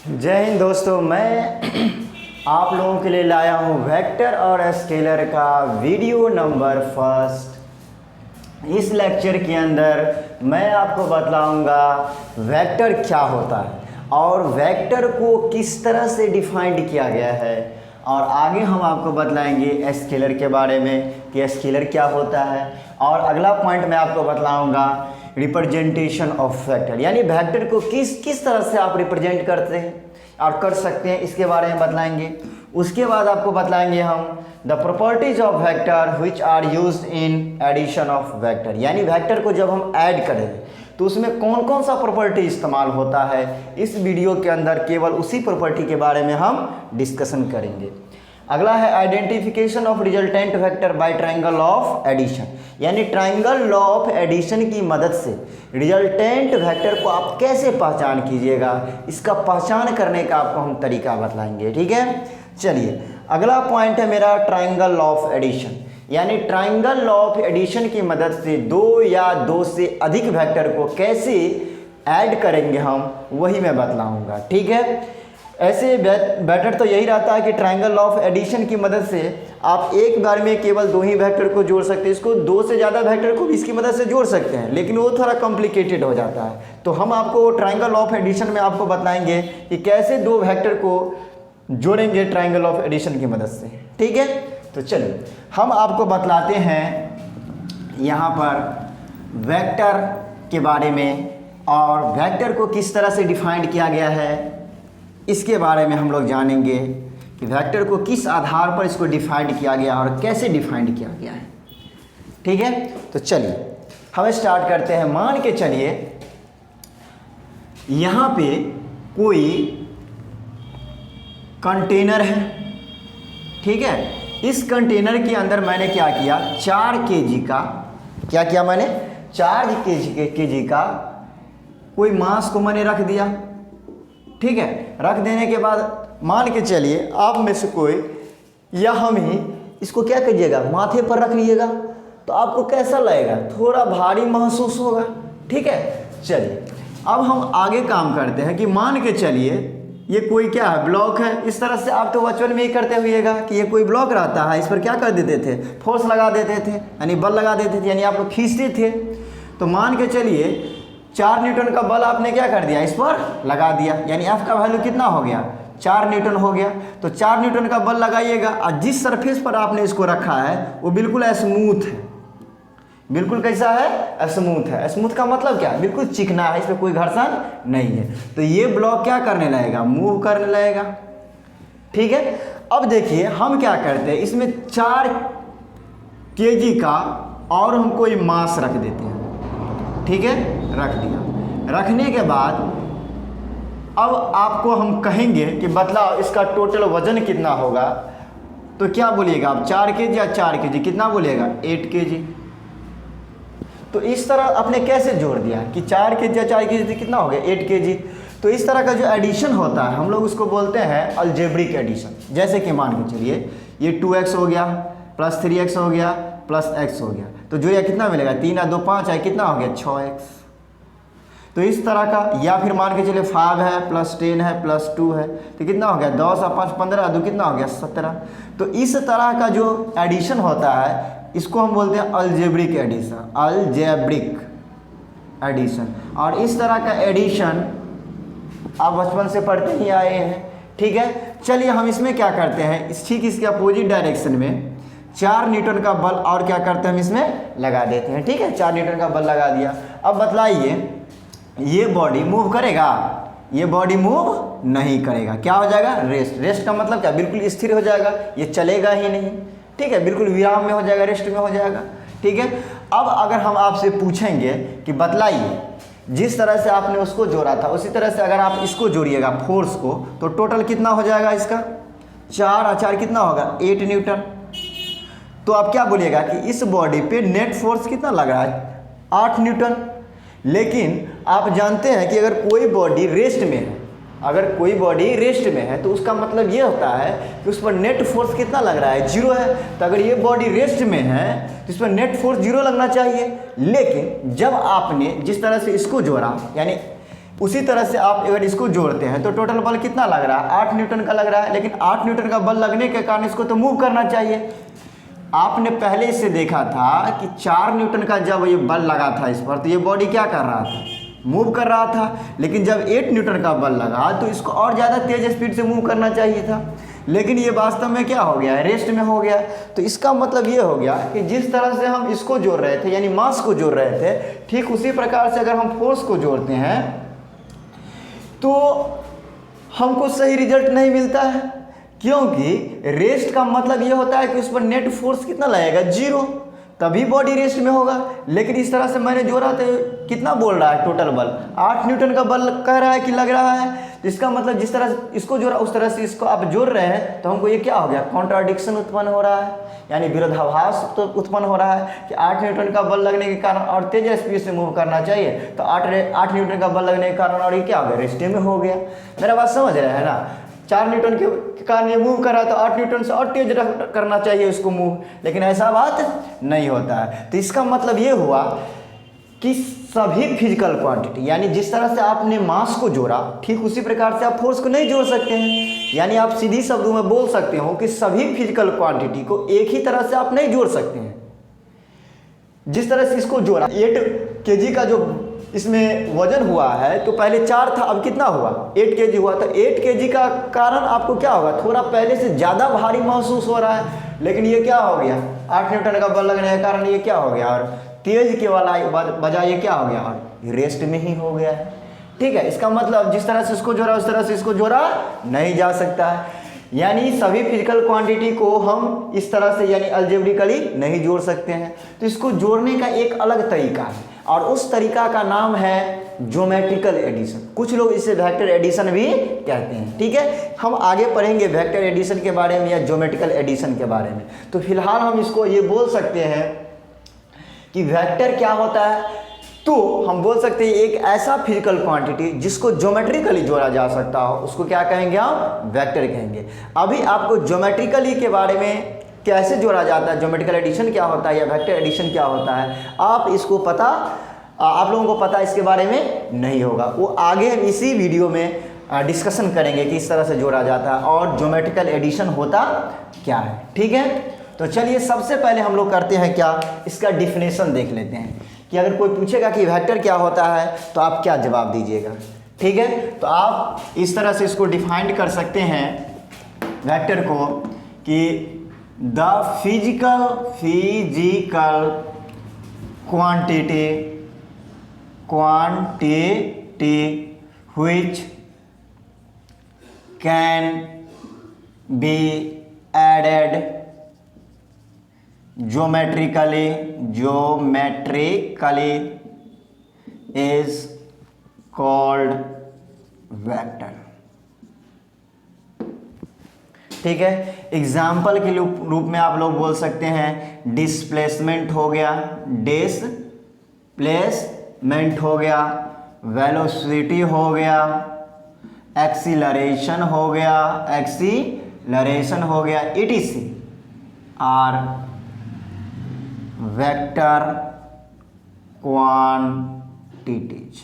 जय हिंद दोस्तों, मैं आप लोगों के लिए लाया हूँ वेक्टर और स्केलर का वीडियो नंबर फर्स्ट। इस लेक्चर के अंदर मैं आपको बतलाऊंगा वेक्टर क्या होता है और वेक्टर को किस तरह से डिफाइंड किया गया है, और आगे हम आपको बतलाएंगे स्केलर के बारे में कि स्केलर क्या होता है। और अगला पॉइंट मैं आपको बतलाऊंगा रिप्रेजेंटेशन ऑफ वेक्टर, यानी वेक्टर को किस तरह से आप रिप्रेजेंट करते हैं और कर सकते हैं, इसके बारे में बतलाएंगे। उसके बाद आपको बतलाएंगे हम the properties of vector which are used in addition of vector, यानी वेक्टर को जब हम ऐड करें तो उसमें कौन कौन सा प्रॉपर्टी इस्तेमाल होता है। इस वीडियो के अंदर केवल उसी प्रॉपर्टी के बारे में हम डिस्कशन करेंगे। अगला है identification of resultant vector by triangle of addition, यानी ट्रायंगल लॉ ऑफ एडिशन की मदद से रिजल्टेंट वेक्टर को आप कैसे पहचान कीजिएगा, इसका पहचान करने का आपको हम तरीका बतलाएंगे। ठीक है, चलिए अगला पॉइंट है मेरा ट्रायंगल लॉ ऑफ एडिशन, यानी ट्रायंगल लॉ ऑफ एडिशन की मदद से दो या दो से अधिक वेक्टर को कैसे ऐड करेंगे हम, वही मैं बतलाऊंगा। ठीक है, ऐसे बेटर तो यही रहता है कि ट्रायंगल लॉ ऑफ एडिशन की मदद से आप एक बार में केवल दो ही वेक्टर को जोड़ सकते हैं, इसको दो से ज़्यादा वेक्टर को भी इसकी मदद से जोड़ सकते हैं, लेकिन वो थोड़ा कॉम्प्लिकेटेड हो जाता है। तो हम आपको ट्रायंगल लॉ ऑफ एडिशन में आपको बताएंगे कि कैसे दो वेक्टर को जोड़ेंगे ट्रायंगल ऑफ एडिशन की मदद से। ठीक है, तो चलिए हम आपको बतलाते हैं यहाँ पर वेक्टर के बारे में, और वेक्टर को किस तरह से डिफाइंड किया गया है इसके बारे में हम लोग जानेंगे कि वेक्टर को किस आधार पर इसको डिफाइंड किया गया और कैसे डिफाइंड किया गया है। ठीक है, तो चलिए हम स्टार्ट करते हैं। मान के चलिए यहाँ पे कोई कंटेनर है। ठीक है, इस कंटेनर के अंदर मैंने क्या किया, 4 kg का क्या किया, मैंने 4 kg का कोई मास को मैंने रख दिया। ठीक है, रख देने के बाद मान के चलिए आप में से कोई या हम ही इसको क्या करिएगा, माथे पर रख लीजिएगा, तो आपको कैसा लगेगा, थोड़ा भारी महसूस होगा। ठीक है, चलिए अब हम आगे काम करते हैं कि मान के चलिए ये कोई क्या है, ब्लॉक है। इस तरह से आप तो बचपन में ही करते हुएगा कि ये कोई ब्लॉक रहता है, इस पर क्या कर देते थे, फोर्स लगा देते थे, यानी बल लगा देते थे, यानी आप लोग खींचते थे। तो मान के चलिए 4 न्यूटन का बल आपने क्या कर दिया, इस पर लगा दिया, यानी एफ का वैल्यू कितना हो गया, 4 न्यूटन हो गया। तो 4 न्यूटन का बल लगाइएगा और जिस सरफेस पर आपने इसको रखा है वो बिल्कुल स्मूथ है। बिल्कुल कैसा है, स्मूथ है। स्मूथ का मतलब क्या, बिल्कुल चिकना है, इसमें कोई घर्षण नहीं है। तो ये ब्लॉक क्या करने लगेगा, मूव करने लगेगा। ठीक है, अब देखिए हम क्या करते हैं, इसमें 4 kg का और हम कोई मास रख देते हैं। ठीक है, रख दिया। रखने के बाद अब आपको हम कहेंगे कि बतलाओ इसका टोटल वजन कितना होगा, तो क्या बोलिएगा आप, 4 kg या 4 kg, कितना बोलिएगा, 8 kg। तो इस तरह आपने कैसे जोड़ दिया कि 4 kg या 4 kg कितना हो गया, 8 kg। तो इस तरह का जो एडिशन होता है हम लोग उसको बोलते हैं अलजेब्रिक एडिशन। जैसे कि मान के चलिए ये 2x हो गया प्लस 3x हो गया प्लस x हो गया, तो जो ये कितना मिलेगा, 3 और 2 5 है, कितना हो गया, 6x। तो इस तरह का, या फिर मान के चलिए 5 है प्लस 10 है प्लस 2 है, तो कितना हो गया, 10 और 5 15, 2 कितना हो गया, 17। तो इस तरह का जो एडिशन होता है इसको हम बोलते हैं अलजेब्रिक एडिशन, अलजेब्रिक एडिशन। और इस तरह का एडिशन आप बचपन से पढ़ते ही आए हैं। ठीक है, चलिए हम इसमें क्या करते हैं, ठीक इसके अपोजिट डायरेक्शन में 4 न्यूटन का बल और क्या करते हैं, हम इसमें लगा देते हैं। ठीक है, 4 न्यूटन का बल लगा दिया। अब बतलाइए ये बॉडी मूव करेगा, ये बॉडी मूव नहीं करेगा, क्या हो जाएगा, रेस्ट। रेस्ट का मतलब क्या, बिल्कुल स्थिर हो जाएगा, ये चलेगा ही नहीं। ठीक है, बिल्कुल विराम में हो जाएगा, रेस्ट में हो जाएगा। ठीक है, अब अगर हम आपसे पूछेंगे कि बतलाइए जिस तरह से आपने उसको जोड़ा था उसी तरह से अगर आप इसको जोड़िएगा फोर्स को, तो टोटल कितना हो जाएगा इसका, 4 और 4 कितना होगा, 8 न्यूटन। तो आप क्या बोलिएगा कि इस बॉडी पे नेट फोर्स कितना लग रहा है, 8 न्यूटन। लेकिन आप जानते हैं कि अगर कोई बॉडी रेस्ट में है, अगर कोई बॉडी रेस्ट में है तो उसका मतलब ये होता है कि उस पर नेट फोर्स कितना लग रहा है, 0 है। तो अगर ये बॉडी रेस्ट में है तो इस पर नेट फोर्स 0 लगना चाहिए। लेकिन जब आपने जिस तरह से इसको जोड़ा, यानी उसी तरह से आप अगर इसको जोड़ते हैं तो टोटल बल कितना लग रहा है, 8 न्यूटन का लग रहा है। लेकिन 8 न्यूटन का बल लगने के कारण इसको तो मूव करना चाहिए। आपने पहले इससे देखा था कि 4 न्यूटन का जब ये बल लगा था इस पर, तो ये बॉडी क्या कर रहा था, मूव कर रहा था। लेकिन जब 8 न्यूटन का बल लगा तो इसको और ज़्यादा तेज स्पीड से मूव करना चाहिए था। लेकिन ये वास्तव में क्या हो गया है, रेस्ट में हो गया। तो इसका मतलब ये हो गया कि जिस तरह से हम इसको जोड़ रहे थे, यानी मास को जोड़ रहे थे, ठीक उसी प्रकार से अगर हम फोर्स को जोड़ते हैं तो हमको सही रिजल्ट नहीं मिलता है। क्योंकि रेस्ट का मतलब ये होता है कि उस पर नेट फोर्स कितना लगेगा, 0, तभी बॉडी रेस्ट में होगा। लेकिन इस तरह से मैंने जोड़ा तो कितना बोल रहा है, टोटल बल 8 न्यूटन का बल कह रहा है कि लग रहा है। इसका मतलब जिस तरह से इसको जोड़ा उस तरह से इसको आप जोड़ रहे हैं, तो हमको ये क्या हो गया, कॉन्ट्राडिक्शन उत्पन्न हो रहा है, यानी विरोधाभास तो उत्पन्न हो रहा है कि 8 न्यूटन का बल लगने के कारण और तेज स्पीड से मूव करना चाहिए, तो 8 न्यूटन का बल लगने के कारण और ये क्या हो गया, रेस्टे में हो गया। मेरा बात समझ रहे हैं ना। 4 न्यूटन के कारण ये मूव कर रहा है तो 8 न्यूटन से और तेज करना चाहिए उसको मूव, लेकिन ऐसा बात नहीं होता है। तो इसका मतलब ये हुआ कि सभी फिजिकल क्वांटिटी, यानी जिस तरह से आपने मास को जोड़ा, ठीक उसी प्रकार से आप फोर्स को नहीं जोड़ सकते हैं। यानी आप सीधी शब्दों में बोल सकते हो कि सभी फिजिकल क्वांटिटी को एक ही तरह से आप नहीं जोड़ सकते हैं। जिस तरह से इसको जोड़ा, 8 kg का जो इसमें वजन हुआ है, तो पहले 4 था, अब कितना हुआ, 8 kg हुआ। तो 8 kg का कारण आपको क्या होगा, थोड़ा पहले से ज़्यादा भारी महसूस हो रहा है। लेकिन ये क्या हो गया, 8 न्यूटन का बल लगने के कारण ये क्या हो गया, और तेज के वाला बजाय ये क्या हो गया, और रेस्ट में ही हो गया है। ठीक है, इसका मतलब जिस तरह से इसको जोड़ा उस तरह से इसको जोड़ा नहीं जा सकता है। यानी सभी फिजिकल क्वांटिटी को हम इस तरह से यानी अलजेब्रिकली नहीं जोड़ सकते हैं। तो इसको जोड़ने का एक अलग तरीका है, और उस तरीका का नाम है ज्योमेट्रिकल एडिशन। कुछ लोग इसे वेक्टर एडिशन भी कहते हैं। ठीक है, हम आगे पढ़ेंगे वेक्टर एडिशन के बारे में या ज्योमेट्रिकल एडिशन के बारे में। तो फिलहाल हम इसको ये बोल सकते हैं कि वेक्टर क्या होता है। तो हम बोल सकते हैं एक ऐसा फिजिकल क्वांटिटी जिसको ज्योमेट्रिकली जोड़ा जा सकता हो, उसको क्या कहेंगे, हम वेक्टर कहेंगे। अभी आपको ज्योमेट्रिकली के बारे में कैसे जोड़ा जाता है, ज्योमेट्रिकल एडिशन क्या होता है या वेक्टर एडिशन क्या होता है, आप इसको पता, आप लोगों को पता इसके बारे में नहीं होगा। वो आगे हम इसी वीडियो में डिस्कशन करेंगे कि इस तरह से जोड़ा जाता है और ज्योमेट्रिकल एडिशन होता क्या है। ठीक है, तो चलिए सबसे पहले हम लोग करते हैं क्या, इसका डिफिनेशन देख लेते हैं कि अगर कोई पूछेगा कि वेक्टर क्या होता है तो आप क्या जवाब दीजिएगा। ठीक है, तो आप इस तरह से इसको डिफाइन कर सकते हैं वेक्टर को कि the physical quantity which can be added geometrically is called vector। ठीक है, एग्जाम्पल के रूप में आप लोग बोल सकते हैं डिस्प्लेसमेंट हो गया, डिस्प्लेसमेंट हो गया, वेलोसिटी हो गया, एक्सीलरेशन हो गया, etc आर वेक्टर क्वांटिटीज।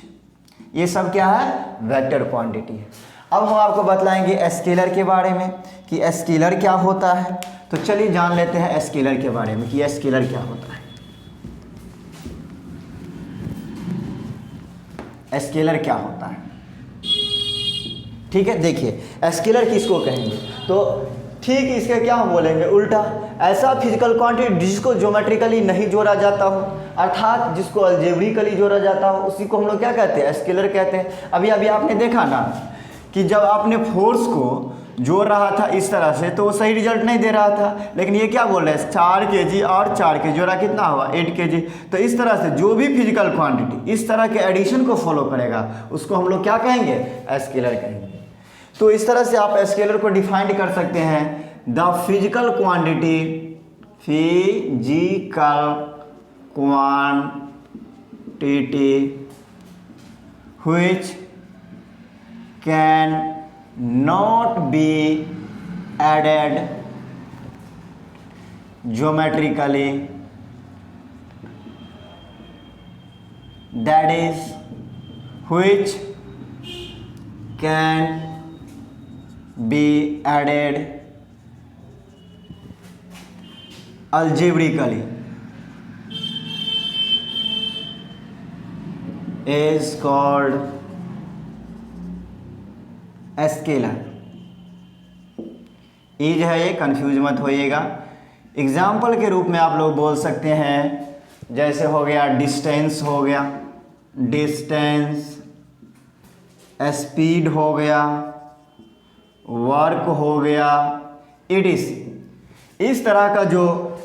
ये सब क्या है, वेक्टर क्वांटिटी है। अब हम आपको बतलाएंगे स्केलर के बारे में कि स्केलर क्या होता है। तो चलिए जान लेते हैं स्केलर के बारे में कि स्केलर क्या होता है। स्केलर क्या होता है, ठीक है, देखिए स्केलर किसको कहेंगे, तो ठीक इसके क्या हम बोलेंगे उल्टा, ऐसा फिजिकल क्वांटिटी जिसको ज्योमेट्रिकली नहीं जोड़ा जाता हो, अर्थात जिसको अलजेब्रिकली जोड़ा जाता हो, उसी को हम लोग क्या कहते हैं, स्केलर कहते हैं। अभी आपने देखा ना कि जब आपने फोर्स को जोड़ रहा था इस तरह से तो वो सही रिजल्ट नहीं दे रहा था, लेकिन ये क्या बोल रहे हैं 4 kg और 4 kg जोड़ा कितना हुआ 8 kg। तो इस तरह से जो भी फिजिकल क्वांटिटी इस तरह के एडिशन को फॉलो करेगा उसको हम लोग क्या कहेंगे, स्केलर कहेंगे। तो इस तरह से आप स्केलर को डिफाइन कर सकते हैं, the physical quantity which can not be added geometrically, that is which can be added algebraically is called scalar. Is है ये, कंफ्यूज मत होइएगा। एग्जाम्पल के रूप में आप लोग बोल सकते हैं, जैसे हो गया डिस्टेंस, हो गया डिस्टेंस, स्पीड हो गया, वर्क हो गया, etc। इस तरह का जो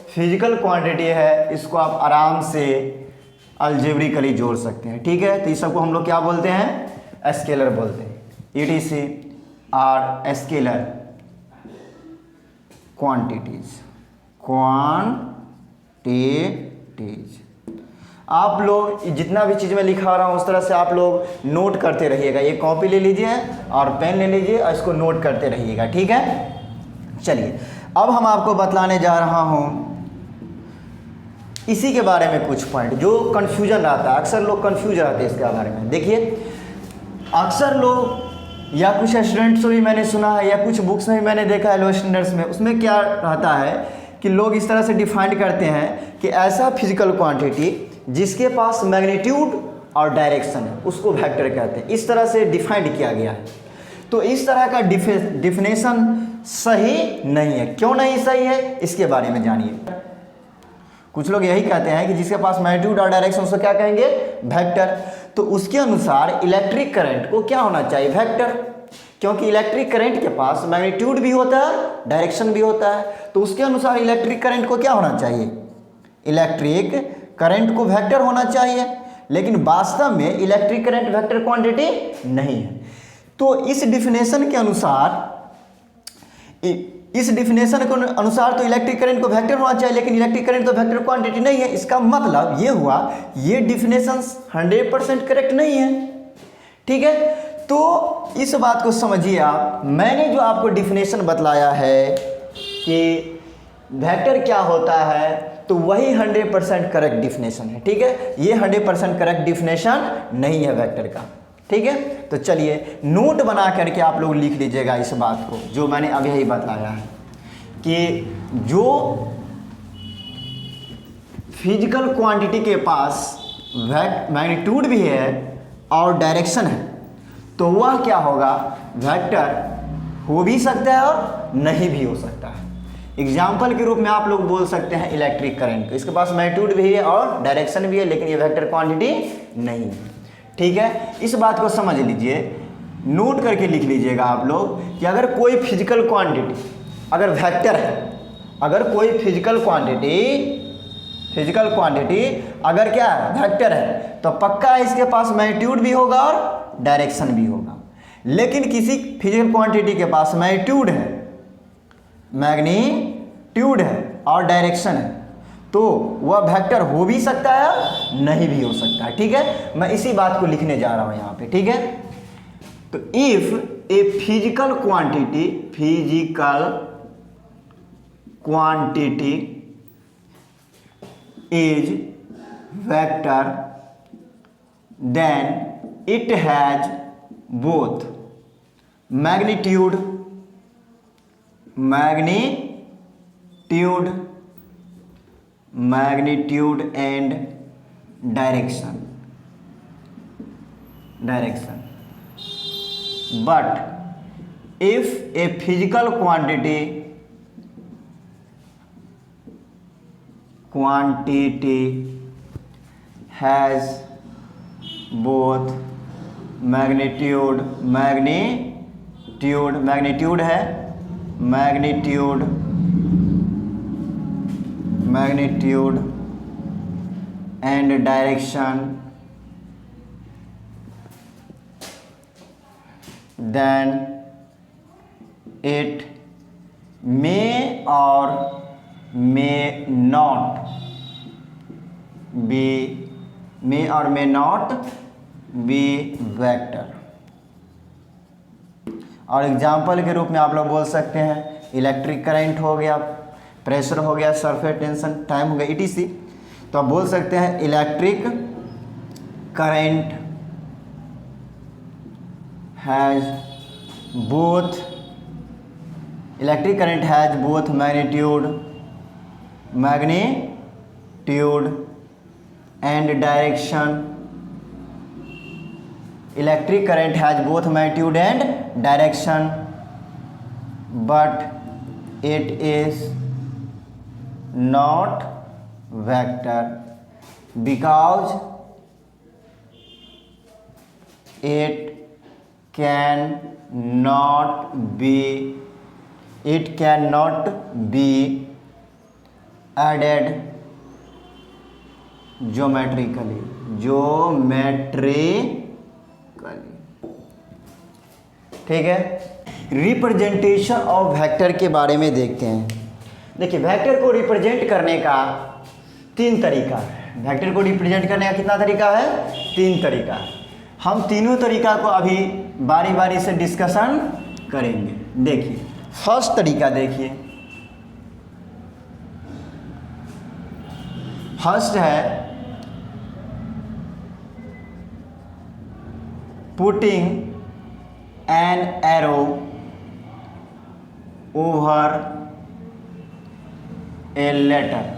फिजिकल क्वांटिटी है इसको आप आराम से अलजेब्रिकली जोड़ सकते हैं, ठीक है। तो इस सबको हम लोग क्या बोलते हैं, स्केलर बोलते हैं। etc are scalar quantities. आप लोग जितना भी चीज़ मैं लिखा रहा हूँ उस तरह से आप लोग नोट करते रहिएगा। ये कॉपी ले लीजिए और पेन ले लीजिए और इसको नोट करते रहिएगा, ठीक है। चलिए अब हम आपको बतलाने जा रहा हूँ इसी के बारे में कुछ पॉइंट जो कन्फ्यूजन रहता है। अक्सर लोग कन्फ्यूज रहते हैं इसके बारे में। देखिए अक्सर लोग या कुछ स्टूडेंट्स से भी मैंने सुना है या कुछ बुक्स में भी मैंने देखा है लो स्टैंडर्ड्स में, उसमें क्या रहता है कि लोग इस तरह से डिफाइन करते हैं कि ऐसा फिजिकल क्वांटिटी जिसके पास मैग्नीट्यूड और डायरेक्शन है उसको वेक्टर कहते हैं। इस तरह से डिफाइंड किया गया है। तो इस तरह का डिफिनेशन सही नहीं है। क्यों नहीं सही है इसके बारे में जानिए। कुछ लोग यही कहते हैं कि जिसके पास मैग्नीट्यूड और डायरेक्शन उसको क्या कहेंगे, वेक्टर। तो उसके अनुसार इलेक्ट्रिक करंट को क्या होना चाहिए, वेक्टर, क्योंकि इलेक्ट्रिक करंट के पास मैग्नीट्यूड भी होता है डायरेक्शन भी होता है। तो उसके अनुसार इलेक्ट्रिक करंट को क्या होना चाहिए, इलेक्ट्रिक करंट को वेक्टर होना चाहिए। लेकिन वास्तव में इलेक्ट्रिक करंट वेक्टर क्वांटिटी नहीं है। तो इस डिफिनेशन के अनुसार तो इलेक्ट्रिक करंट को वेक्टर होना चाहिए, लेकिन इलेक्ट्रिक करंट तो वेक्टर क्वांटिटी नहीं है। इसका मतलब ये हुआ ये डिफिनेशन 100% करेक्ट नहीं है, ठीक है। तो इस बात को समझिए आप। मैंने जो आपको डिफिनेशन बतलाया है कि वेक्टर क्या होता है तो वही 100% करेक्ट डिफिनेशन है, ठीक है। ये 100% करेक्ट डिफिनेशन नहीं है वेक्टर का, ठीक है। तो चलिए नोट बना करके आप लोग लिख लीजिएगा इस बात को जो मैंने अभी ही बतलाया है कि जो फिजिकल क्वांटिटी के पास मैग्नीट्यूड भी है और डायरेक्शन है तो वह क्या होगा, वेक्टर हो भी सकता है और नहीं भी हो सकता है। एग्जाम्पल के रूप में आप लोग बोल सकते हैं इलेक्ट्रिक करंट, इसके पास मैग्नीट्यूड भी है और डायरेक्शन भी है लेकिन ये वेक्टर क्वांटिटी नहीं है, ठीक है। इस बात को समझ लीजिए, नोट करके लिख लीजिएगा आप लोग कि अगर कोई फिजिकल क्वांटिटी अगर वेक्टर है, अगर कोई फिजिकल क्वांटिटी अगर क्या है वेक्टर है तो पक्का इसके पास मैग्नीट्यूड भी होगा और डायरेक्शन भी होगा। लेकिन किसी फिजिकल क्वांटिटी के पास मैग्नीट्यूड है और डायरेक्शन है तो वह वेक्टर हो भी सकता है नहीं भी हो सकता है, ठीक है। मैं इसी बात को लिखने जा रहा हूं यहां पे, ठीक है। तो if a physical quantity is vector then it has both magnitude and direction but if a physical quantity has both magnitude है magnitude and direction, then it may or may not be vector। और example के रूप में आप लोग बोल सकते हैं इलेक्ट्रिक करंट हो गया, प्रेशर हो गया, सरफेस टेंशन, टाइम हो गया, etc। तो आप बोल सकते हैं electric current has both electric current has both magnitude and direction. Electric current has both magnitude and direction but it is not vector because it cannot be added geometrically। ठीक है। Representation of vector के बारे में देखते हैं। देखिए vector को represent करने का 3 तरीका है। वेक्टर को रिप्रेजेंट करने का कितना तरीका है? 3 तरीका। हम तीनों तरीका को अभी बारी बारी से डिस्कशन करेंगे। देखिए फर्स्ट तरीका देखिए, फर्स्ट है putting an arrow over a letter.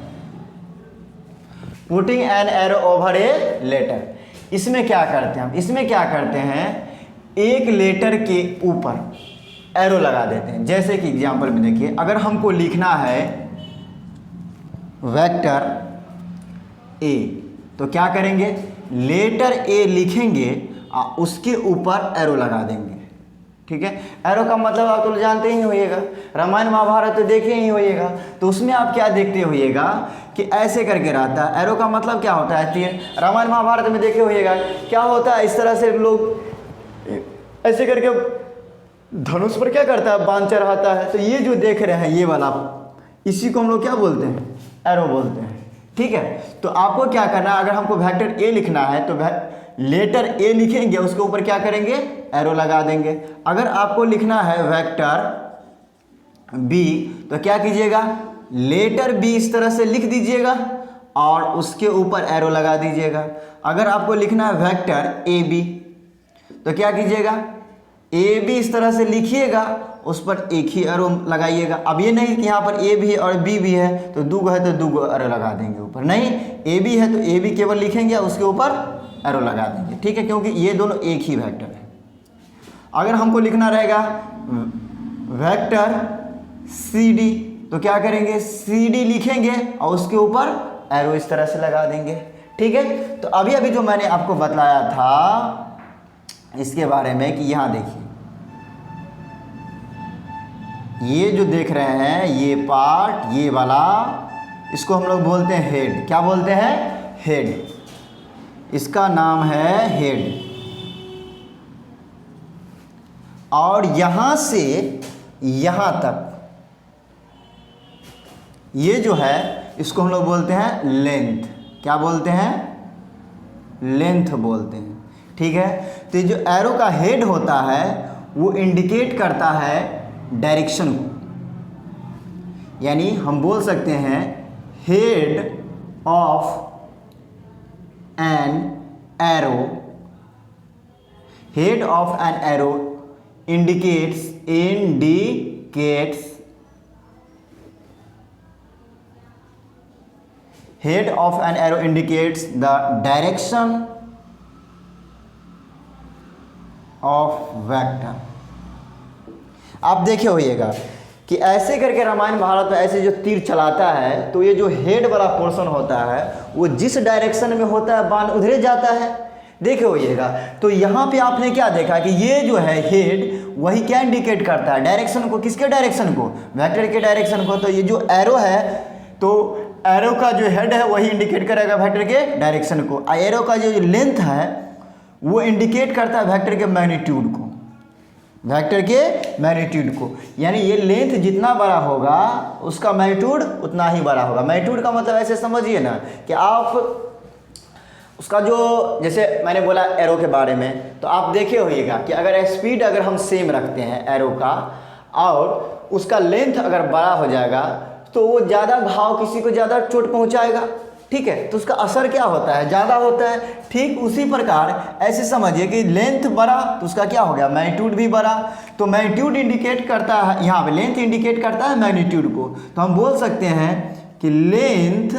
Putting an arrow over a letter, इसमें क्या करते हैं हम? इसमें क्या करते हैं, एक लेटर के ऊपर एरो लगा देते हैं। जैसे कि एग्जांपल में देखिए, अगर हमको लिखना है वेक्टर ए, तो क्या करेंगे, लेटर ए लिखेंगे और उसके ऊपर एरो लगा देंगे। ठीक है, एरो का मतलब आप तो जानते ही होइएगा, रामायण महाभारत तो देखे ही होइएगा। तो उसमें आप क्या देखते होइएगा कि ऐसे करके रहता है। एरो का मतलब क्या होता है, तीर। रामायण महाभारत में देखे होइएगा क्या होता है, इस तरह से लोग ऐसे करके धनुष पर क्या करता है, बाण चढ़ाता है। तो ये जो देख रहे हैं ये वाला, इसी को हम लोग क्या बोलते हैं, एरो बोलते हैं। ठीक है, तो आपको क्या करना है, अगर हमको वेक्टर ए लिखना है तो लेटर ए लिखेंगे, उसके ऊपर क्या करेंगे, एरो लगा देंगे। अगर आपको लिखना है वेक्टर बी, तो क्या कीजिएगा, लेटर बी इस तरह से लिख दीजिएगा और उसके ऊपर एरो लगा दीजिएगा। अगर आपको लिखना है वेक्टर ए बी, तो क्या कीजिएगा, ए बी इस तरह से लिखिएगा, उस पर एक ही एरो लगाइएगा। अब ये नहीं कि यहाँ पर ए भी है और बी भी है तो दो है तो दो एरो लगा देंगे ऊपर, नहीं, ए बी है तो ए बी केवल लिखेंगे और उसके ऊपर एरो लगा देंगे। ठीक है, क्योंकि ये दोनों एक ही वेक्टर है। अगर हमको लिखना रहेगा वेक्टर सी डी, तो क्या करेंगे, सी डी लिखेंगे और उसके ऊपर एरो इस तरह से लगा देंगे। ठीक है, तो अभी अभी जो मैंने आपको बतलाया था इसके बारे में कि यहाँ देखिए, ये जो देख रहे हैं ये पार्ट, ये वाला, इसको हम लोग बोलते हैं हेड। क्या बोलते हैं, हेड। इसका नाम है हेड। और यहां से यहां तक ये जो है इसको हम लोग बोलते हैं लेंथ। क्या बोलते हैं, लेंथ बोलते हैं। ठीक है, तो जो एरो का हेड होता है वो इंडिकेट करता है डायरेक्शन को, यानी हम बोल सकते हैं head of an arrow, head of an arrow indicates head of an arrow indicates the direction of vector। आप देखे होइएगा कि ऐसे करके रामायण महाभारत में ऐसे जो तीर चलाता है तो ये जो हेड वाला पोर्शन होता है वो जिस डायरेक्शन में होता है बाण उधरे जाता है। देखे होइएगा, तो यहाँ पे आपने क्या देखा कि ये जो है हेड वही क्या इंडिकेट करता है, डायरेक्शन को। किसके डायरेक्शन को, वेक्टर के डायरेक्शन को। तो ये जो एरो है तो एरो का जो हेड है वही इंडिकेट करेगा वेक्टर के डायरेक्शन को। एरो का जो लेंथ है वो इंडिकेट करता है वेक्टर के मैग्नीट्यूड को, वेक्टर के मैग्नीट्यूड को। यानी ये लेंथ जितना बड़ा होगा उसका मैग्नीट्यूड उतना ही बड़ा होगा। मैग्नीट्यूड का मतलब ऐसे समझिए ना कि आप उसका जो, जैसे मैंने बोला एरो के बारे में, तो आप देखे होइएगा कि अगर स्पीड अगर हम सेम रखते हैं एरो का और उसका लेंथ अगर बड़ा हो जाएगा तो वो ज़्यादा घाव, किसी को ज़्यादा चोट पहुंचाएगा। ठीक है, तो उसका असर क्या होता है, ज़्यादा होता है। ठीक उसी प्रकार ऐसे समझिए कि लेंथ बढ़ा तो उसका क्या हो गया, मैग्नीट्यूड भी बढ़ा। तो मैग्नीट्यूड इंडिकेट करता है, यहाँ पे लेंथ इंडिकेट करता है मैग्नीट्यूड को। तो हम बोल सकते हैं कि length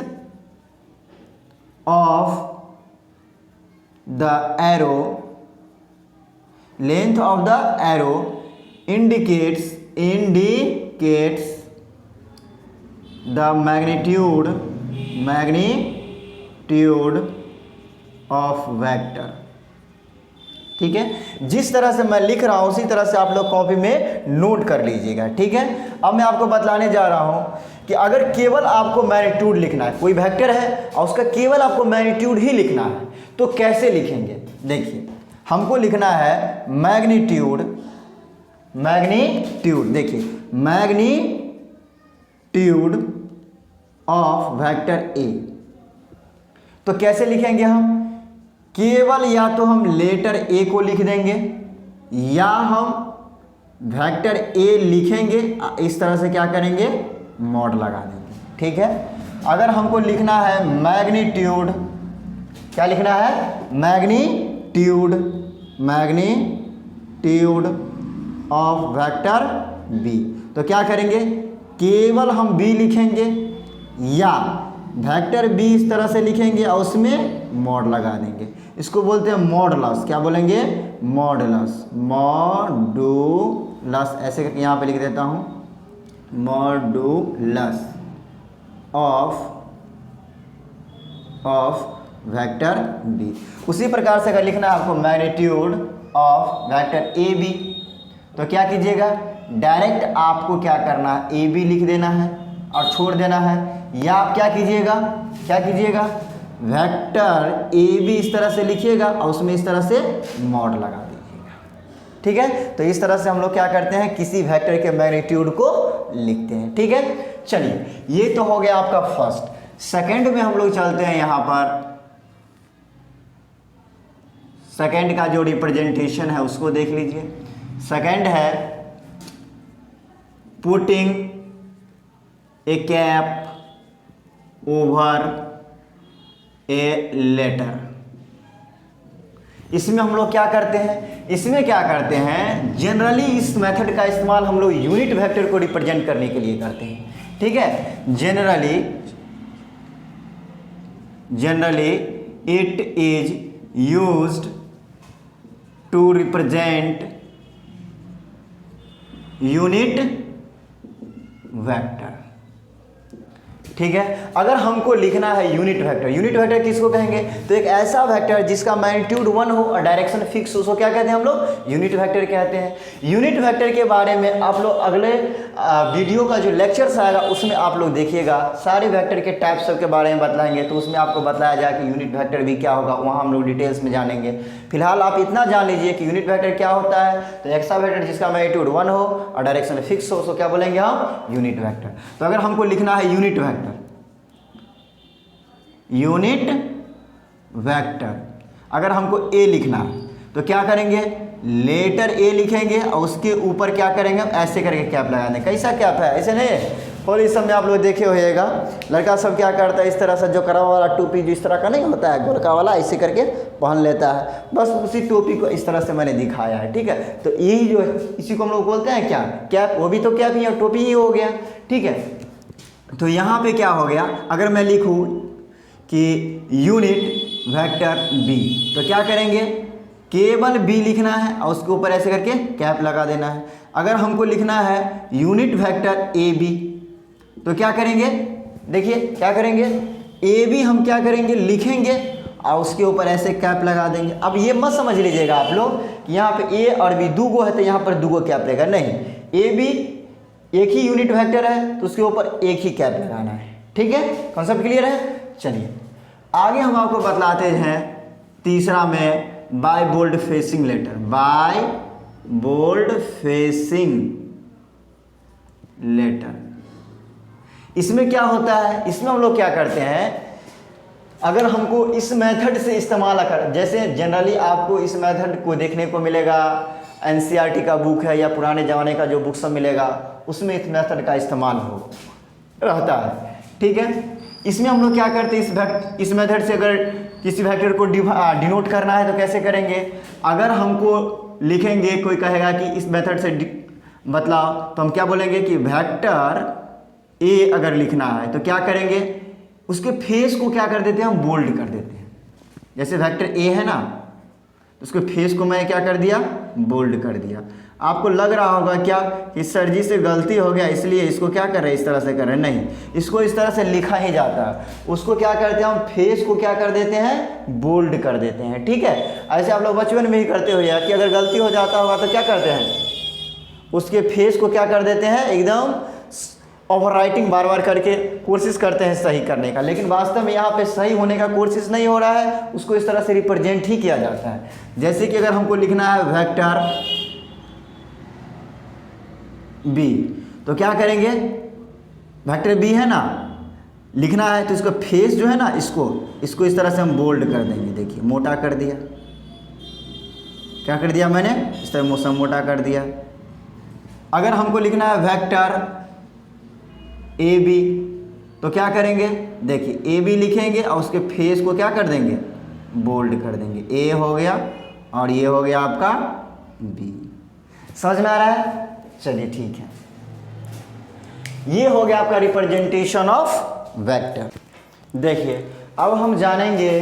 of the arrow, length of the arrow indicates the magnitude of vector। ठीक है, जिस तरह से मैं लिख रहा हूं उसी तरह से आप लोग कॉपी में नोट कर लीजिएगा। ठीक है, अब मैं आपको बतलाने जा रहा हूं कि अगर केवल आपको मैग्नीट्यूड लिखना है, कोई वेक्टर है और उसका केवल आपको मैग्नीट्यूड ही लिखना है, तो कैसे लिखेंगे। देखिए, हमको लिखना है मैग्नीट्यूड, देखिए मैग्नीट्यूड ऑफ वेक्टर ए। तो कैसे लिखेंगे हम, केवल या तो हम लेटर ए को लिख देंगे या हम वेक्टर ए लिखेंगे, इस तरह से क्या करेंगे, मॉड लगा देंगे। ठीक है, अगर हमको लिखना है मैग्नीट्यूड, क्या लिखना है, मैग्नीट्यूड ऑफ वेक्टर बी, तो क्या करेंगे, केवल हम बी लिखेंगे या वेक्टर बी इस तरह से लिखेंगे और उसमें मॉड लगा देंगे। इसको बोलते हैं मॉडुलस। क्या बोलेंगे, मॉडुलस, मॉडुलस ऐसे करके यहाँ पे लिख देता हूँ, मॉडुलस ऑफ वेक्टर बी। उसी प्रकार से अगर लिखना है आपको magnitude of vector A B, तो क्या कीजिएगा, डायरेक्ट आपको क्या करना है, ए बी लिख देना है और छोड़ देना है, या आप क्या कीजिएगा, वेक्टर ए बी इस तरह से लिखिएगा और उसमें इस तरह से मॉड लगा दीजिएगा। ठीक है, तो इस तरह से हम लोग क्या करते हैं, किसी वेक्टर के मैग्नीट्यूड को लिखते हैं। ठीक है, चलिए ये तो हो गया आपका फर्स्ट। सेकंड में हम लोग चलते हैं, यहाँ पर सेकंड का जो रिप्रेजेंटेशन है उसको देख लीजिए। सेकंड है putting a cap over a letter. इसमें हम लोग क्या करते हैं, जनरली इस मेथड का इस्तेमाल हम लोग यूनिट वेक्टर को रिप्रेजेंट करने के लिए करते हैं। ठीक है, generally it is used to represent unit vector. ठीक है, अगर हमको लिखना है यूनिट वेक्टर किसको कहेंगे, तो एक ऐसा वेक्टर जिसका मैग्नीट्यूड 1 हो और डायरेक्शन फिक्स हो, उसको क्या कहते हैं हम लोग, यूनिट वेक्टर कहते हैं। यूनिट वेक्टर के बारे में आप लोग अगले वीडियो का जो लेक्चर्स आएगा उसमें आप लोग देखिएगा, सारे वेक्टर के टाइप सब के बारे में बतलाएंगे, तो उसमें आपको बताया जाए कि यूनिट वेक्टर भी क्या होगा, वहाँ हम लोग डिटेल्स में जानेंगे। फिलहाल आप इतना जान लीजिए कि यूनिट वेक्टर क्या होता है, तो ऐसा वेक्टर जिसका मैग्नीट्यूड 1 हो और डायरेक्शन फिक्स हो, उसको क्या बोलेंगे हम, यूनिट वेक्टर। तो अगर हमको लिखना है यूनिट वेक्टर, अगर हमको ए लिखना है तो क्या करेंगे, लेटर ए लिखेंगे और उसके ऊपर क्या करेंगे, हम ऐसे करके कैप लगा देंगे। कैसा कैप है, ऐसे नहीं, और इस समय आप लोग देखे होइएगा लड़का सब क्या करता है, इस तरह से जो करा वाला टोपी जो इस तरह का नहीं होता है, गोलका वाला, ऐसे करके पहन लेता है। बस उसी टोपी को इस तरह से मैंने दिखाया है। ठीक है, तो यही जो है इसी को हम लोग बोलते हैं क्या, कैप। वो भी तो कैप ही है, टोपी ही हो गया। ठीक है, तो यहाँ पे क्या हो गया, अगर मैं लिखूँ कि यूनिट वेक्टर बी, तो क्या करेंगे, केवल बी लिखना है और उसके ऊपर ऐसे करके कैप लगा देना है। अगर हमको लिखना है यूनिट वेक्टर ए बी, तो क्या करेंगे, देखिए क्या करेंगे, ए बी हम क्या करेंगे, लिखेंगे और उसके ऊपर ऐसे कैप लगा देंगे। अब ये मत समझ लीजिएगा आप लोग कि यहाँ पे ए और बी दूगो है तो यहाँ पर दूगो कैप लगेगा, नहीं, ए बी एक ही यूनिट वेक्टर है तो उसके ऊपर एक ही कैप लगाना है। ठीक है, कॉन्सेप्ट क्लियर है। चलिए आगे हम आपको बतलाते हैं तीसरा में, by bold facing letter, by bold facing letter. इसमें क्या होता है, इसमें हम लोग क्या करते हैं, अगर हमको इस मेथड से इस्तेमाल कर, जैसे जनरली आपको इस मेथड को देखने को मिलेगा, एनसीईआरटी का बुक है या पुराने ज़माने का जो बुक सब मिलेगा उसमें इस मेथड का इस्तेमाल हो रहता है। ठीक है, इसमें हम लोग क्या करते हैं, इस मेथड से अगर किसी वेक्टर को डिनोट करना है तो कैसे करेंगे, अगर हमको लिखेंगे, कोई कहेगा कि इस मेथड से मतलब, तो हम क्या बोलेंगे कि वेक्टर ए अगर लिखना है तो क्या करेंगे, उसके फेस को क्या कर देते हैं, हम बोल्ड कर देते हैं। जैसे वेक्टर ए है ना, तो उसके फेस को मैं क्या कर दिया, बोल्ड कर दिया। आपको लग रहा होगा क्या कि सर जी से गलती हो गया इसलिए इसको क्या कर रहे हैं, इस तरह से कर रहे हैं, नहीं, इसको इस तरह से लिखा ही जाता है। उसको क्या करते हैं, हम फेस को क्या कर देते हैं, बोल्ड कर देते हैं। ठीक है, ऐसे आप लोग बचपन में ही करते हो यार, कि अगर गलती हो जाता होगा तो क्या करते हैं, उसके फेस को क्या कर देते हैं, एकदम ओवर राइटिंग बार बार करके कोशिश करते हैं सही करने का, लेकिन वास्तव में यहाँ पे सही होने का कोशिश नहीं हो रहा है, उसको इस तरह से रिप्रेजेंट ही किया जाता है। जैसे कि अगर हमको लिखना है वेक्टर बी, तो क्या करेंगे, वेक्टर बी है ना, लिखना है तो इसका फेस जो है ना, इसको इस तरह से हम बोल्ड कर देंगे। देखिए मोटा कर दिया, क्या कर दिया मैंने, इस तरह मौसम मोटा कर दिया। अगर हमको लिखना है वेक्टर ए बी, तो क्या करेंगे, देखिए ए बी लिखेंगे और उसके फेस को क्या कर देंगे, बोल्ड कर देंगे। ए हो गया और ये हो गया आपका बी। समझ में आ रहा है, चलिए ठीक है, ये हो गया आपका रिप्रेजेंटेशन ऑफ वेक्टर। देखिए अब हम जानेंगे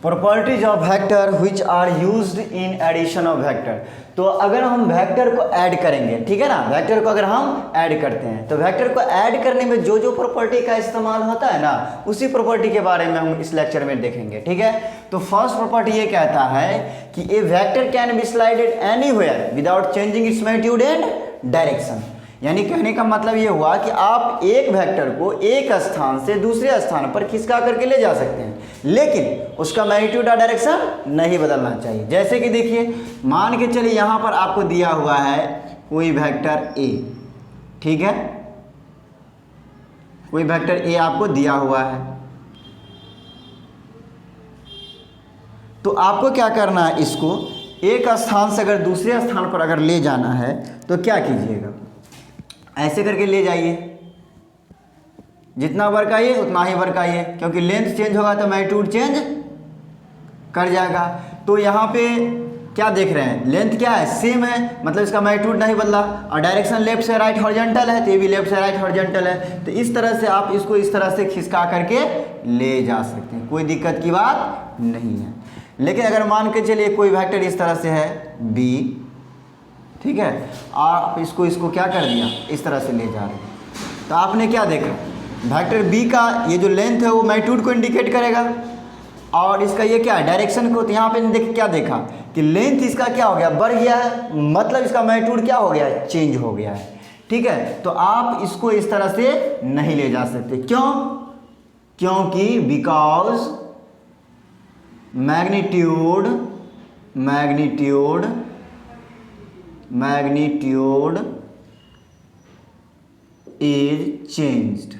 properties of vector which are used in addition of vector. तो अगर हम वेक्टर को ऐड करेंगे, ठीक है ना, वेक्टर को अगर हम ऐड करते हैं तो वेक्टर को ऐड करने में जो जो प्रॉपर्टी का इस्तेमाल होता है ना, उसी प्रॉपर्टी के बारे में हम इस लेक्चर में देखेंगे। ठीक है, तो फर्स्ट प्रॉपर्टी ये कहता है कि a vector can be slided anywhere without changing its magnitude and direction. यानी कहने का मतलब ये हुआ कि आप एक वेक्टर को एक स्थान से दूसरे स्थान पर खिसका करके ले जा सकते हैं, लेकिन उसका मैग्नीट्यूड और डायरेक्शन नहीं बदलना चाहिए। जैसे कि देखिए, मान के चलिए यहाँ पर आपको दिया हुआ है कोई वेक्टर ए, ठीक है, कोई वेक्टर ए आपको दिया हुआ है, तो आपको क्या करना है, इसको एक स्थान से अगर दूसरे स्थान पर अगर ले जाना है तो क्या कीजिएगा, ऐसे करके ले जाइए, जितना वर्क आइए उतना ही वर्क आइए, क्योंकि लेंथ चेंज होगा तो मैग्नीट्यूड चेंज कर जाएगा। तो यहाँ पे क्या देख रहे हैं, लेंथ क्या है, सेम है, मतलब इसका मैग्नीट्यूड नहीं बदला, और डायरेक्शन लेफ्ट से राइट हॉरिजॉन्टल है, तो ये भी लेफ्ट से राइट हॉरिजॉन्टल है। तो इस तरह से आप इसको इस तरह से खिसका करके ले जा सकते हैं, कोई दिक्कत की बात नहीं है। लेकिन अगर मान के चलिए कोई वेक्टर इस तरह से है बी, ठीक है, आप इसको क्या कर दिया, इस तरह से ले जा रहे हैं, तो आपने क्या देखा, वेक्टर बी का ये जो लेंथ है वो मैग्नीट्यूड को इंडिकेट करेगा, और इसका ये क्या है, डायरेक्शन को। तो यहाँ पे देख क्या देखा कि लेंथ इसका क्या हो गया, बढ़ गया है, मतलब इसका मैग्नीट्यूड क्या हो गया है, चेंज हो गया है। ठीक है, तो आप इसको इस तरह से नहीं ले जा सकते, क्यों, क्योंकि बिकॉज मैग्नीट्यूड इज चेंज्ड,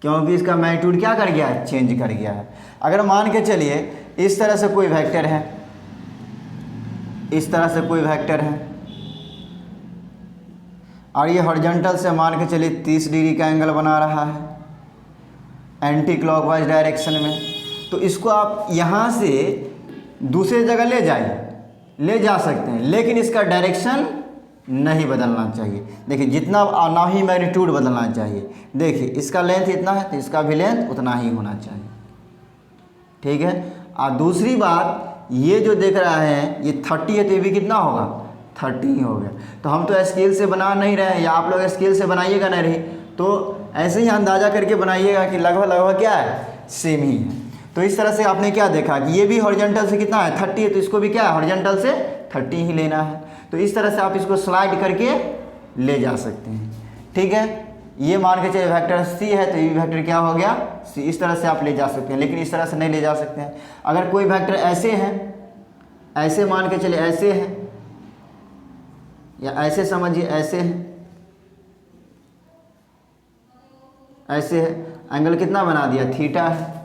क्योंकि इसका मैग्नीट्यूड क्या कर गया है, चेंज कर गया है। अगर मान के चलिए इस तरह से कोई वेक्टर है, इस तरह से कोई वेक्टर है, और ये हॉरिजॉन्टल से मान के चलिए 30 डिग्री का एंगल बना रहा है एंटी क्लॉकवाइज डायरेक्शन में, तो इसको आप यहाँ से दूसरे जगह ले जा सकते हैं, लेकिन इसका डायरेक्शन नहीं बदलना चाहिए। देखिए जितना, ना ही मैग्नीट्यूड बदलना चाहिए। देखिए इसका लेंथ इतना है तो इसका भी लेंथ उतना ही होना चाहिए। ठीक है, और दूसरी बात, ये जो देख रहा है ये 30 है, तो ये भी कितना होगा, 30 ही हो गया। तो हम तो स्केल से बना नहीं रहे हैं, या आप लोग स्केल से बनाइएगा नहीं रही, तो ऐसे ही अंदाज़ा करके बनाइएगा कि लगभग क्या है, सेम ही है। तो इस तरह से आपने क्या देखा कि ये भी हॉरिजॉन्टल से कितना है, 30 है, तो इसको भी क्या है, हॉरिजॉन्टल से 30 ही लेना है। तो इस तरह से आप इसको स्लाइड करके ले जा सकते हैं। ठीक है, ये मान के चलिए वेक्टर सी है, तो ये वेक्टर क्या हो गया, सी। इस तरह से आप ले जा सकते हैं, लेकिन इस तरह से नहीं ले जा सकते हैं। अगर कोई वेक्टर ऐसे है, ऐसे मान के चलिए ऐसे है, या ऐसे समझिए ऐसे है, ऐसे है, एंगल कितना बना दिया, थीटा है,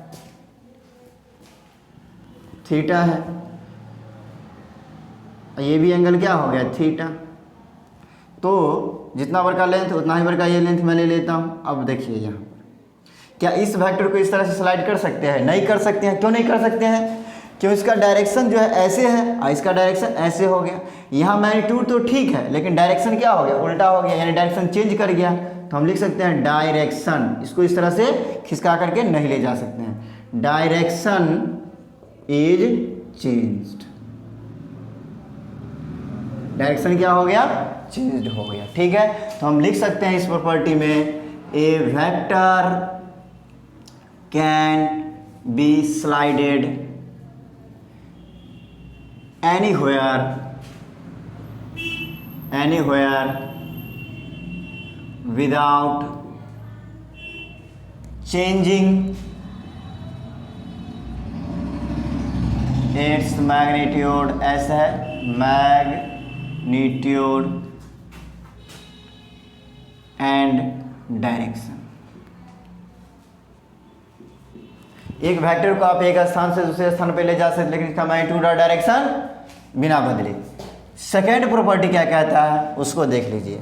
थीटा है, ये भी एंगल क्या हो गया, थीटा। तो जितना बड़ा लेंथ उतना ही बड़ा ये लेंथ मैं ले लेता हूँ। अब देखिए यहाँ क्या इस वेक्टर को इस तरह से स्लाइड कर सकते हैं? नहीं कर सकते हैं। क्यों नहीं कर सकते हैं? क्यों? इसका डायरेक्शन जो है ऐसे है और इसका डायरेक्शन ऐसे हो गया। यहाँ मैग्नीट्यूड तो ठीक है लेकिन डायरेक्शन क्या हो गया? उल्टा हो गया, यानी डायरेक्शन चेंज कर गया। तो हम लिख सकते हैं डायरेक्शन, इसको इस तरह से खिसका करके नहीं ले जा सकते हैं। डायरेक्शन इज चेंज्ड, डायरेक्शन क्या हो गया? चेंज्ड हो गया। ठीक है, तो हम लिख सकते हैं इस प्रॉपर्टी में a vector can be slided anywhere without changing its magnitude, ऐसा है magnitude and direction। एक वेक्टर को आप एक स्थान से दूसरे स्थान पे ले जा सकते, लेकिन इसका मैग्नीट्यूड और डायरेक्शन बिना बदले। सेकेंड प्रॉपर्टी क्या कहता है उसको देख लीजिए।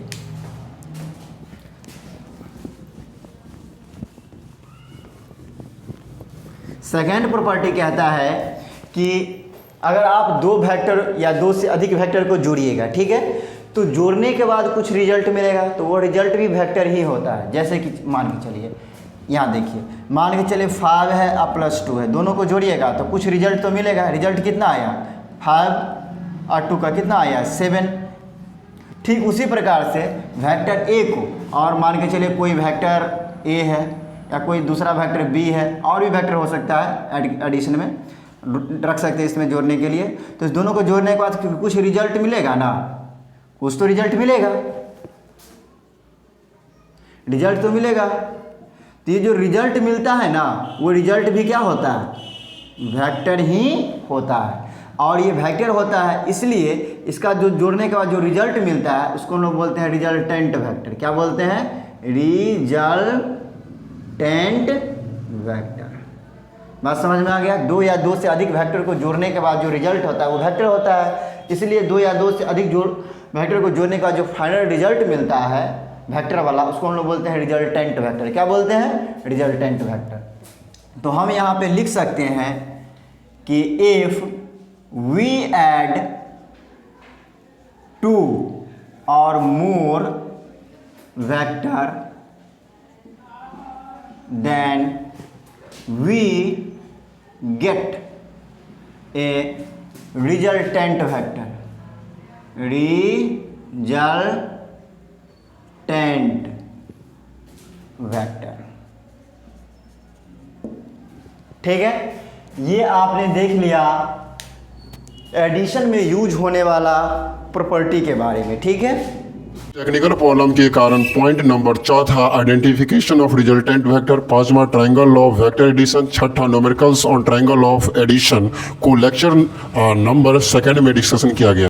सेकेंड प्रॉपर्टी कहता है कि अगर आप दो वेक्टर या दो से अधिक वेक्टर को जोड़िएगा, ठीक है, तो जोड़ने के बाद कुछ रिजल्ट मिलेगा, तो वो रिजल्ट भी वेक्टर ही होता है। जैसे कि मान के चलिए, यहाँ देखिए, मान के चलिए 5 है और +2 है, दोनों को जोड़िएगा तो कुछ रिजल्ट तो मिलेगा। रिजल्ट कितना आया? 5 और 2 का कितना आया? 7। ठीक उसी प्रकार से वेक्टर ए को, और मान के चलिए कोई वेक्टर ए है या कोई दूसरा वेक्टर बी है, और भी वेक्टर हो सकता है एडिशन में रख सकते हैं इसमें जोड़ने के लिए। तो इस दोनों को जोड़ने के बाद कुछ रिजल्ट मिलेगा ना, कुछ तो रिजल्ट मिलेगा, रिजल्ट तो मिलेगा। तो ये जो रिजल्ट मिलता है ना, वो रिजल्ट भी क्या होता है? वेक्टर ही होता है। और ये वेक्टर होता है इसलिए इसका जो जोड़ने के बाद जो रिजल्ट मिलता है उसको हम लोग बोलते हैं रिजल्टेंट वेक्टर। क्या बोलते हैं? Resultant vector. बात समझ में आ गया? दो या दो से अधिक वेक्टर को जोड़ने के बाद जो रिजल्ट होता है वो वेक्टर होता है। इसलिए दो या दो से अधिक वेक्टर को जोड़ने के बाद जो फाइनल रिजल्ट मिलता है वेक्टर वाला, उसको हम लोग बोलते हैं रिजल्टेंट वेक्टर। क्या बोलते हैं? Resultant vector. तो हम यहाँ पे लिख सकते हैं कि if we add 2 or more vector then we get a resultant vector। resultant vector। ठीक है, ये आपने देख लिया एडिशन में यूज होने वाला प्रॉपर्टी के बारे में। ठीक है, टेक्निकल प्रॉब्लम के कारण point number 4 identification of resultant vector, 5वां ट्रायंगल ऑफ वेक्टर एडिशन, 6ठा numericals on triangle of addition को लेक्चर नंबर 2 में डिस्कशन किया गया।